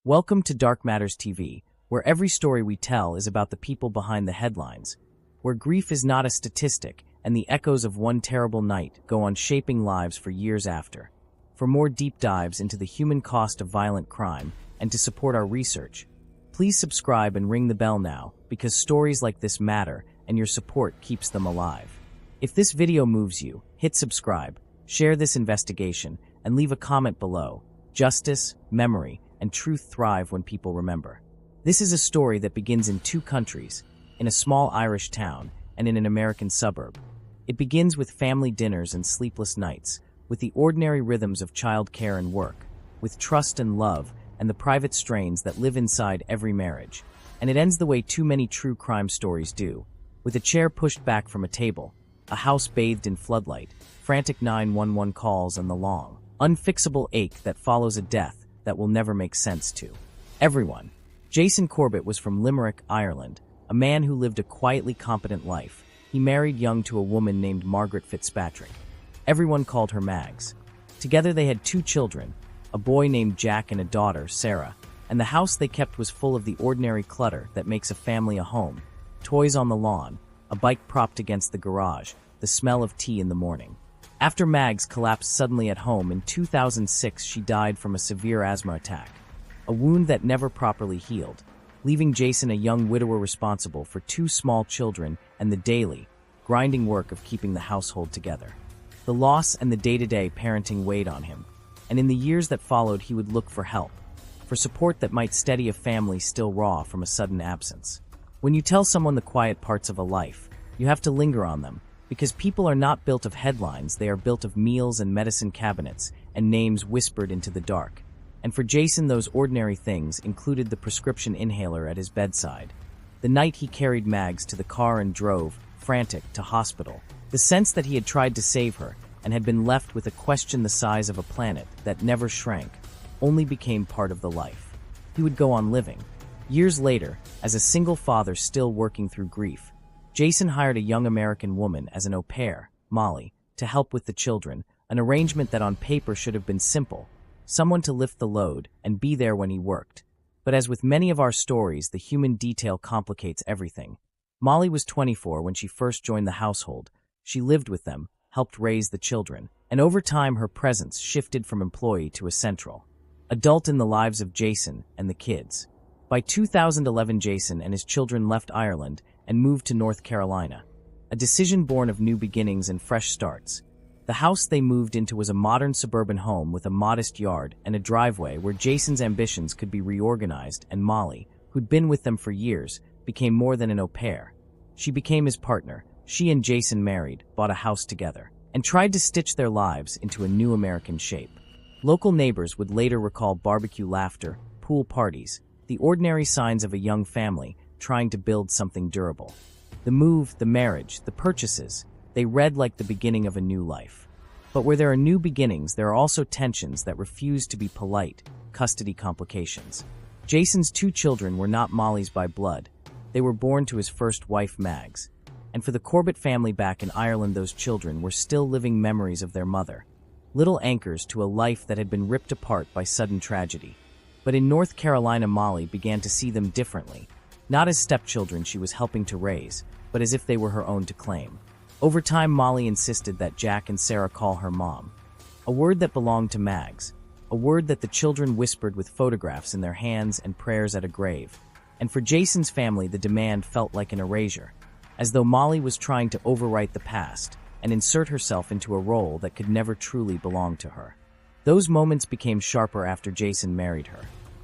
Welcome to Dark Matters TV, where every story we tell is about the people behind the headlines, where grief is not a statistic and the echoes of one terrible night go on shaping lives for years after. For more deep dives into the human cost of violent crime and to support our research, please subscribe and ring the bell now, because stories like this matter and your support keeps them alive. If this video moves you, hit subscribe, share this investigation, and leave a comment below. Justice, memory, and truth thrive when people remember. This is a story that begins in two countries, in a small Irish town and in an American suburb. It begins with family dinners and sleepless nights, with the ordinary rhythms of childcare and work, with trust and love and the private strains that live inside every marriage. And it ends the way too many true crime stories do, with a chair pushed back from a table, a house bathed in floodlight, frantic 911 calls, and the long, unfixable ache that follows a death that will never make sense to everyone. Jason Corbett was from Limerick, Ireland, a man who lived a quietly competent life. He married young to a woman named Margaret Fitzpatrick. Everyone called her Mags. Together they had two children, a boy named Jack and a daughter, Sarah, and the house they kept was full of the ordinary clutter that makes a family a home: toys on the lawn, a bike propped against the garage, the smell of tea in the morning. After Mags collapsed suddenly at home in 2006, she died from a severe asthma attack, a wound that never properly healed, leaving Jason a young widower responsible for two small children and the daily, grinding work of keeping the household together. The loss and the day-to-day parenting weighed on him, and in the years that followed he would look for help, for support that might steady a family still raw from a sudden absence. When you tell someone the quiet parts of a life, you have to linger on them, because people are not built of headlines, they are built of meals and medicine cabinets and names whispered into the dark. And for Jason, those ordinary things included the prescription inhaler at his bedside, the night he carried Mags to the car and drove, frantic, to hospital, the sense that he had tried to save her and had been left with a question the size of a planet that never shrank, only became part of the life he would go on living. Years later, as a single father still working through grief, Jason hired a young American woman as an au pair, Molly, to help with the children, an arrangement that on paper should have been simple, someone to lift the load and be there when he worked. But as with many of our stories, the human detail complicates everything. Molly was 24 when she first joined the household. She lived with them, helped raise the children, and over time her presence shifted from employee to a central adult in the lives of Jason and the kids. By 2011, Jason and his children left Ireland and moved to North Carolina, a decision born of new beginnings and fresh starts. The house they moved into was a modern suburban home with a modest yard and a driveway where Jason's ambitions could be reorganized, and Molly, who'd been with them for years, became more than an au pair. She became his partner. She and Jason married, bought a house together, and tried to stitch their lives into a new American shape. Local neighbors would later recall barbecue laughter, pool parties, the ordinary signs of a young family trying to build something durable. The move, the marriage, the purchases, they read like the beginning of a new life. But where there are new beginnings, there are also tensions that refuse to be polite, custody complications. Jason's two children were not Molly's by blood. They were born to his first wife, Mags. And for the Corbett family back in Ireland, those children were still living memories of their mother, little anchors to a life that had been ripped apart by sudden tragedy. But in North Carolina, Molly began to see them differently, not as stepchildren she was helping to raise, but as if they were her own to claim. Over time, Molly insisted that Jack and Sarah call her mom, a word that belonged to Mags, a word that the children whispered with photographs in their hands and prayers at a grave. And for Jason's family, the demand felt like an erasure, as though Molly was trying to overwrite the past and insert herself into a role that could never truly belong to her. Those moments became sharper after Jason married her.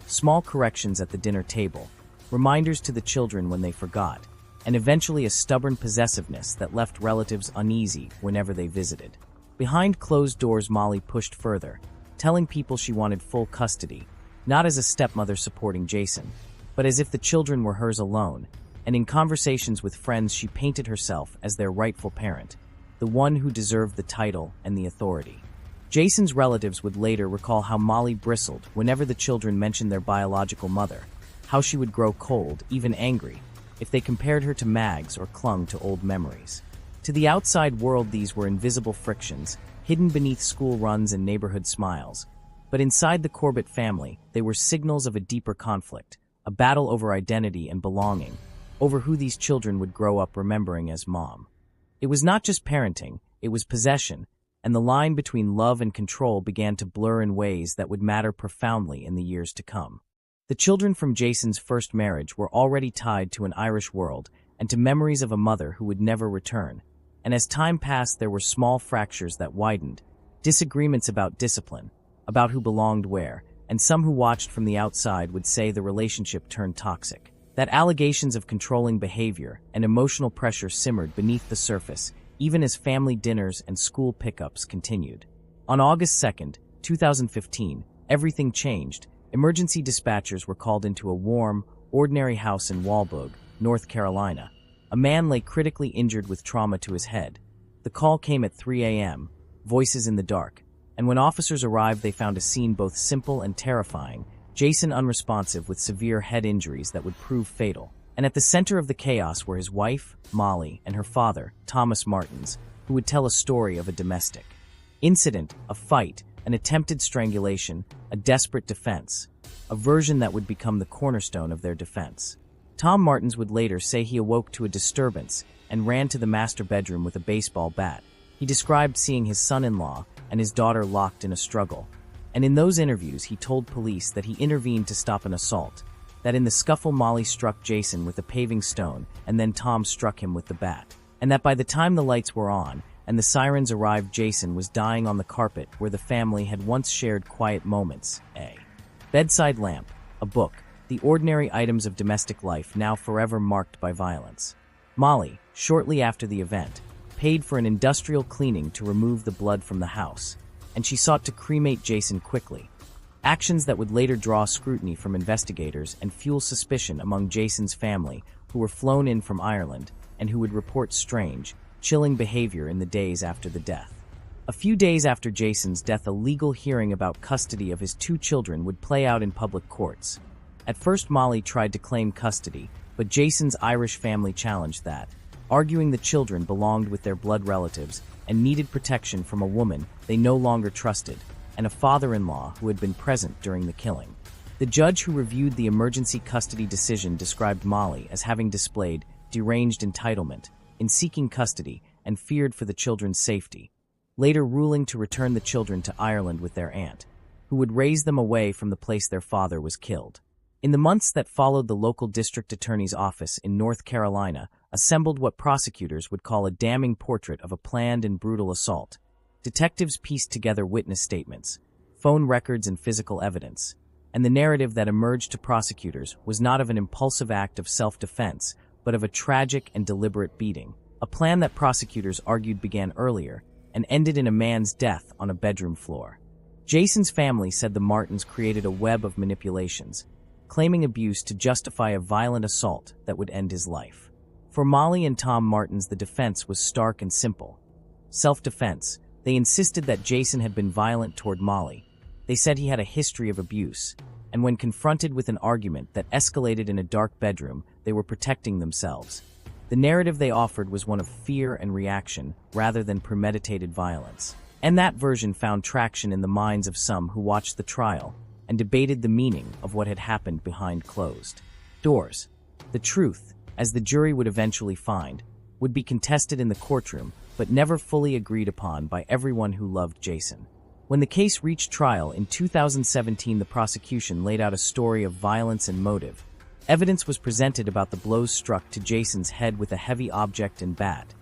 Small corrections at the dinner table, reminders to the children when they forgot, and eventually a stubborn possessiveness that left relatives uneasy whenever they visited. Behind closed doors, Molly pushed further, telling people she wanted full custody, not as a stepmother supporting Jason, but as if the children were hers alone, and in conversations with friends she painted herself as their rightful parent, the one who deserved the title and the authority. Jason's relatives would later recall how Molly bristled whenever the children mentioned their biological mother, how she would grow cold, even angry, if they compared her to Mags or clung to old memories. To the outside world, these were invisible frictions, hidden beneath school runs and neighborhood smiles. But inside the Corbett family, they were signals of a deeper conflict, a battle over identity and belonging, over who these children would grow up remembering as mom. It was not just parenting, it was possession, and the line between love and control began to blur in ways that would matter profoundly in the years to come. The children from Jason's first marriage were already tied to an Irish world and to memories of a mother who would never return, and as time passed there were small fractures that widened, disagreements about discipline, about who belonged where, and some who watched from the outside would say the relationship turned toxic. That allegations of controlling behavior and emotional pressure simmered beneath the surface, even as family dinners and school pickups continued. On August 2, 2015, everything changed. Emergency dispatchers were called into a warm, ordinary house in Walburg, North Carolina. A man lay critically injured with trauma to his head. The call came at 3 a.m., voices in the dark, and when officers arrived they found a scene both simple and terrifying. Jason unresponsive with severe head injuries that would prove fatal. And at the center of the chaos were his wife, Molly, and her father, Thomas Martens, who would tell a story of a domestic incident, a fight, an attempted strangulation, a desperate defense, a version that would become the cornerstone of their defense. Tom Martens would later say he awoke to a disturbance and ran to the master bedroom with a baseball bat. He described seeing his son-in-law and his daughter locked in a struggle. And in those interviews, he told police that he intervened to stop an assault, that in the scuffle Molly struck Jason with a paving stone and then Tom struck him with the bat, and that by the time the lights were on and the sirens arrived, Jason was dying on the carpet where the family had once shared quiet moments. A bedside lamp, a book, the ordinary items of domestic life now forever marked by violence. Molly, shortly after the event, paid for an industrial cleaning to remove the blood from the house, and she sought to cremate Jason quickly, actions that would later draw scrutiny from investigators and fuel suspicion among Jason's family, who were flown in from Ireland and who would report strange, chilling behavior in the days after the death. A few days after Jason's death, a legal hearing about custody of his two children would play out in public courts. At first, Molly tried to claim custody, but Jason's Irish family challenged that, arguing the children belonged with their blood relatives and needed protection from a woman they no longer trusted, and a father-in-law who had been present during the killing. The judge who reviewed the emergency custody decision described Molly as having displayed deranged entitlement in seeking custody and feared for the children's safety, later ruling to return the children to Ireland with their aunt, who would raise them away from the place their father was killed. In the months that followed, the local district attorney's office in North Carolina assembled what prosecutors would call a damning portrait of a planned and brutal assault. Detectives pieced together witness statements, phone records, and physical evidence, and the narrative that emerged to prosecutors was not of an impulsive act of self-defense, but of a tragic and deliberate beating, a plan that prosecutors argued began earlier and ended in a man's death on a bedroom floor. Jason's family said the Martens created a web of manipulations, claiming abuse to justify a violent assault that would end his life. For Molly and Tom Martens, the defense was stark and simple. Self-defense. They insisted that Jason had been violent toward Molly. They said he had a history of abuse, and when confronted with an argument that escalated in a dark bedroom, they were protecting themselves. The narrative they offered was one of fear and reaction rather than premeditated violence. And that version found traction in the minds of some who watched the trial and debated the meaning of what had happened behind closed doors. The truth, as the jury would eventually find, would be contested in the courtroom, but never fully agreed upon by everyone who loved Jason. When the case reached trial in 2017, the prosecution laid out a story of violence and motive. Evidence was presented about the blows struck to Jason's head with a heavy object and bat.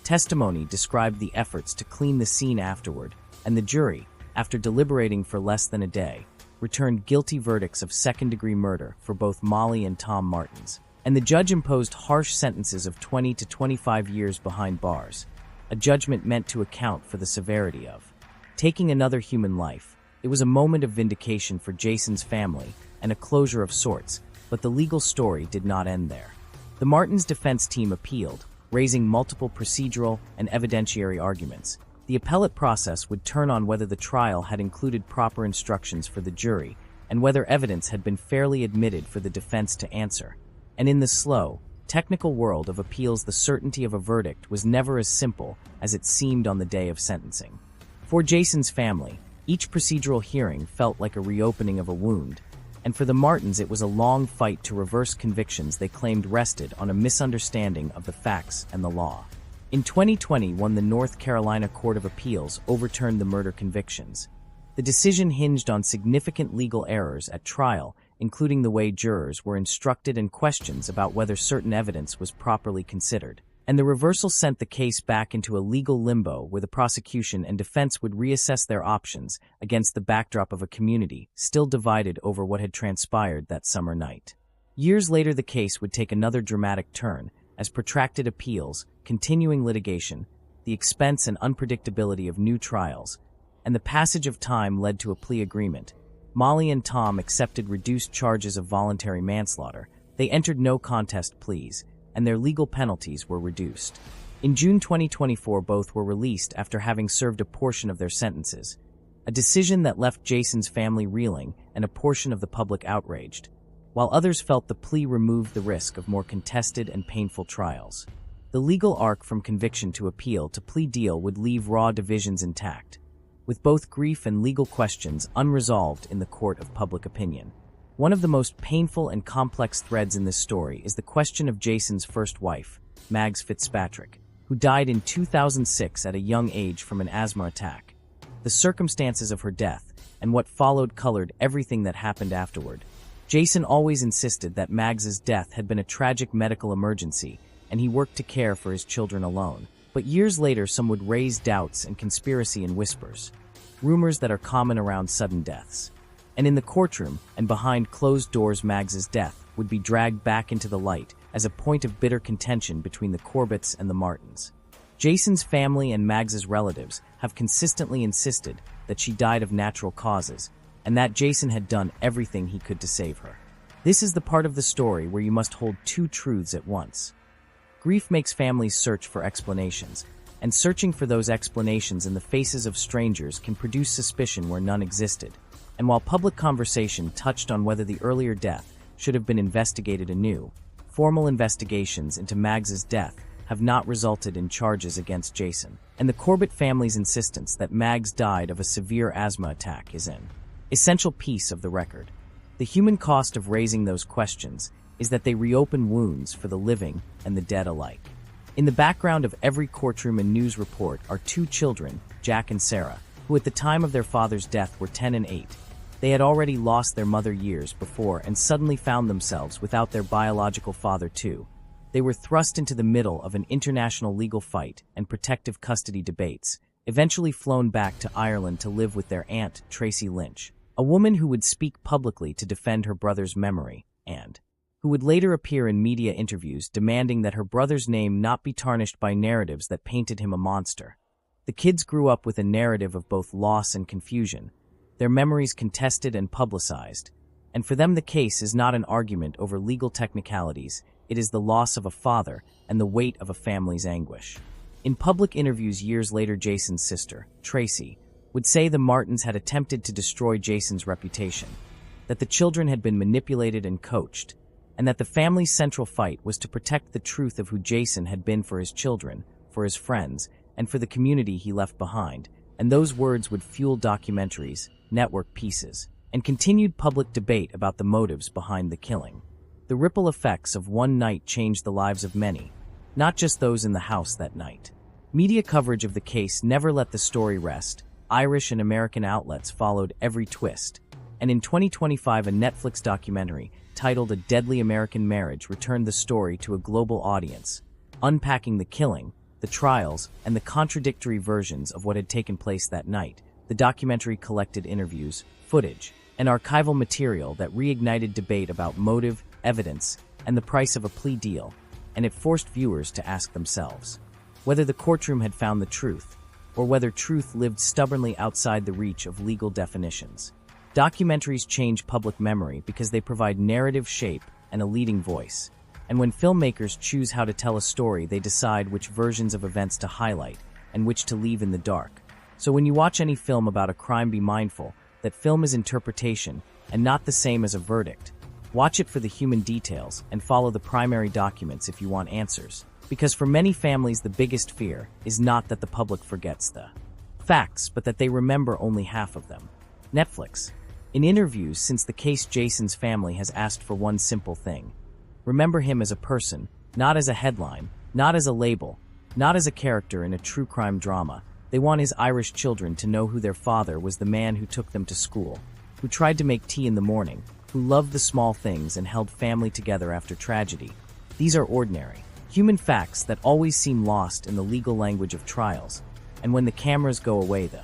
Testimony described the efforts to clean the scene afterward, and the jury, after deliberating for less than a day, returned guilty verdicts of second-degree murder for both Molly and Tom Martens. And the judge imposed harsh sentences of 20 to 25 years behind bars, a judgment meant to account for the severity of taking another human life. It was a moment of vindication for Jason's family and a closure of sorts, but the legal story did not end there. The Martens' defense team appealed, raising multiple procedural and evidentiary arguments. The appellate process would turn on whether the trial had included proper instructions for the jury and whether evidence had been fairly admitted for the defense to answer. And in the slow, technical world of appeals, the certainty of a verdict was never as simple as it seemed on the day of sentencing. For Jason's family, Each procedural hearing felt like a reopening of a wound, and for the Martens it was a long fight to reverse convictions they claimed rested on a misunderstanding of the facts and the law. In 2020, the North Carolina Court of Appeals overturned the murder convictions. The decision hinged on significant legal errors at trial, including the way jurors were instructed and questions about whether certain evidence was properly considered. And the reversal sent the case back into a legal limbo where the prosecution and defense would reassess their options against the backdrop of a community still divided over what had transpired that summer night. Years later, the case would take another dramatic turn, as protracted appeals, continuing litigation, the expense and unpredictability of new trials, and the passage of time led to a plea agreement. Molly and Tom accepted reduced charges of voluntary manslaughter. They entered no contest pleas, and their legal penalties were reduced. In June 2024, both were released after having served a portion of their sentences, a decision that left Jason's family reeling and a portion of the public outraged, while others felt the plea removed the risk of more contested and painful trials. The legal arc from conviction to appeal to plea deal would leave raw divisions intact, with both grief and legal questions unresolved in the court of public opinion. One of the most painful and complex threads in this story is the question of Jason's first wife, Mags Fitzpatrick, who died in 2006 at a young age from an asthma attack. The circumstances of her death and what followed colored everything that happened afterward. Jason always insisted that Mags's death had been a tragic medical emergency, and he worked to care for his children alone. But years later, some would raise doubts and conspiracy in whispers, rumors that are common around sudden deaths. And in the courtroom and behind closed doors, Mags's death would be dragged back into the light as a point of bitter contention between the Corbetts and the Martens. Jason's family and Mags's relatives have consistently insisted that she died of natural causes, and that Jason had done everything he could to save her. This is the part of the story where you must hold two truths at once. Grief makes families search for explanations, and searching for those explanations in the faces of strangers can produce suspicion where none existed. And while public conversation touched on whether the earlier death should have been investigated anew, formal investigations into Mags's death have not resulted in charges against Jason, and the Corbett family's insistence that Mags died of a severe asthma attack is an essential piece of the record. The human cost of raising those questions is that they reopen wounds for the living and the dead alike. In the background of every courtroom and news report are two children, Jack and Sarah, who at the time of their father's death were 10 and 8. They had already lost their mother years before and suddenly found themselves without their biological father too. They were thrust into the middle of an international legal fight and protective custody debates, eventually flown back to Ireland to live with their aunt, Tracy Lynch, a woman who would speak publicly to defend her brother's memory, and who would later appear in media interviews demanding that her brother's name not be tarnished by narratives that painted him a monster. The kids grew up with a narrative of both loss and confusion, their memories contested and publicized, and for them the case is not an argument over legal technicalities, it is the loss of a father and the weight of a family's anguish. In public interviews years later, Jason's sister, Tracy, would say the Martens had attempted to destroy Jason's reputation, that the children had been manipulated and coached, and that the family's central fight was to protect the truth of who Jason had been for his children, for his friends, and for the community he left behind, and those words would fuel documentaries, network pieces, and continued public debate about the motives behind the killing. The ripple effects of one night changed the lives of many, not just those in the house that night. Media coverage of the case never let the story rest. Irish and American outlets followed every twist, and in 2025 a Netflix documentary titled A Deadly American Marriage returned the story to a global audience, unpacking the killing, the trials, and the contradictory versions of what had taken place that night. The documentary collected interviews, footage, and archival material that reignited debate about motive, evidence, and the price of a plea deal, and it forced viewers to ask themselves whether the courtroom had found the truth, or whether truth lived stubbornly outside the reach of legal definitions. Documentaries change public memory because they provide narrative shape and a leading voice. And when filmmakers choose how to tell a story, they decide which versions of events to highlight and which to leave in the dark. So when you watch any film about a crime, be mindful that film is interpretation and not the same as a verdict. Watch it for the human details and follow the primary documents if you want answers. Because for many families, the biggest fear is not that the public forgets the facts, but that they remember only half of them. Netflix. In interviews since the case, Jason's family has asked for one simple thing. Remember him as a person, not as a headline, not as a label, not as a character in a true crime drama. They want his Irish children to know who their father was, the man who took them to school, who tried to make tea in the morning, who loved the small things and held family together after tragedy. These are ordinary, human facts that always seem lost in the legal language of trials. And when the cameras go away, the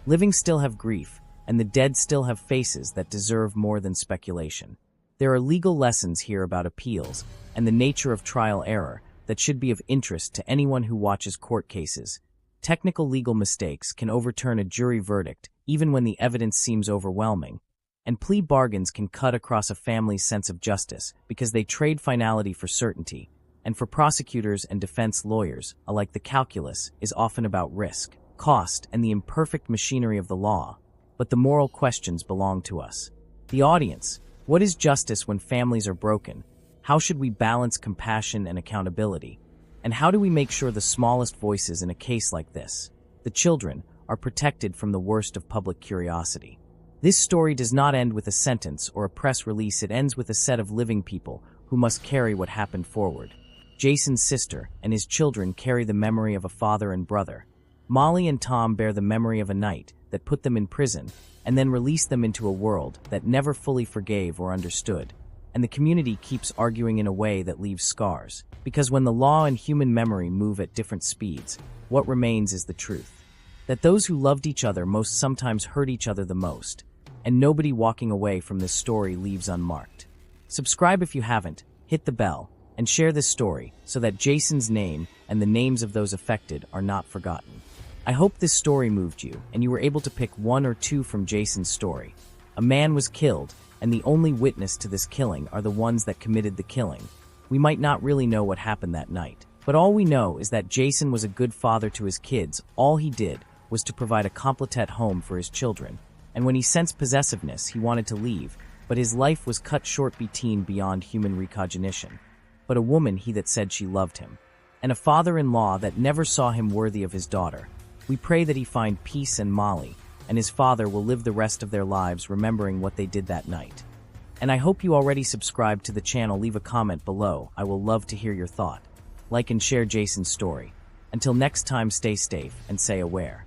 living still have grief, and the dead still have faces that deserve more than speculation. There are legal lessons here about appeals and the nature of trial error that should be of interest to anyone who watches court cases. Technical legal mistakes can overturn a jury verdict even when the evidence seems overwhelming, and plea bargains can cut across a family's sense of justice because they trade finality for certainty. And for prosecutors and defense lawyers alike, the calculus is often about risk, cost, and the imperfect machinery of the law. But the moral questions belong to us, the audience. What is justice when families are broken? How should we balance compassion and accountability? And how do we make sure the smallest voices in a case like this, the children, are protected from the worst of public curiosity? This story does not end with a sentence or a press release. It ends with a set of living people who must carry what happened forward. Jason's sister and his children carry the memory of a father and brother. Molly and Tom bear the memory of a night that put them in prison and then released them into a world that never fully forgave or understood. And the community keeps arguing in a way that leaves scars. Because when the law and human memory move at different speeds, what remains is the truth. That those who loved each other most sometimes hurt each other the most. And nobody walking away from this story leaves unmarked. Subscribe if you haven't, hit the bell, and share this story so that Jason's name and the names of those affected are not forgotten. I hope this story moved you and you were able to pick one or two from Jason's story. A man was killed, and the only witness to this killing are the ones that committed the killing. We might not really know what happened that night, but all we know is that Jason was a good father to his kids. All he did was to provide a complete home for his children, and when he sensed possessiveness, he wanted to leave, but his life was cut short beyond human recognition. But a woman he that said she loved him, and a father-in-law that never saw him worthy of his daughter. We pray that he find peace, and Molly and his father will live the rest of their lives remembering what they did that night. And I hope you already subscribed to the channel. Leave a comment below. I will love to hear your thought. Like and share Jason's story. Until next time, stay safe and stay aware.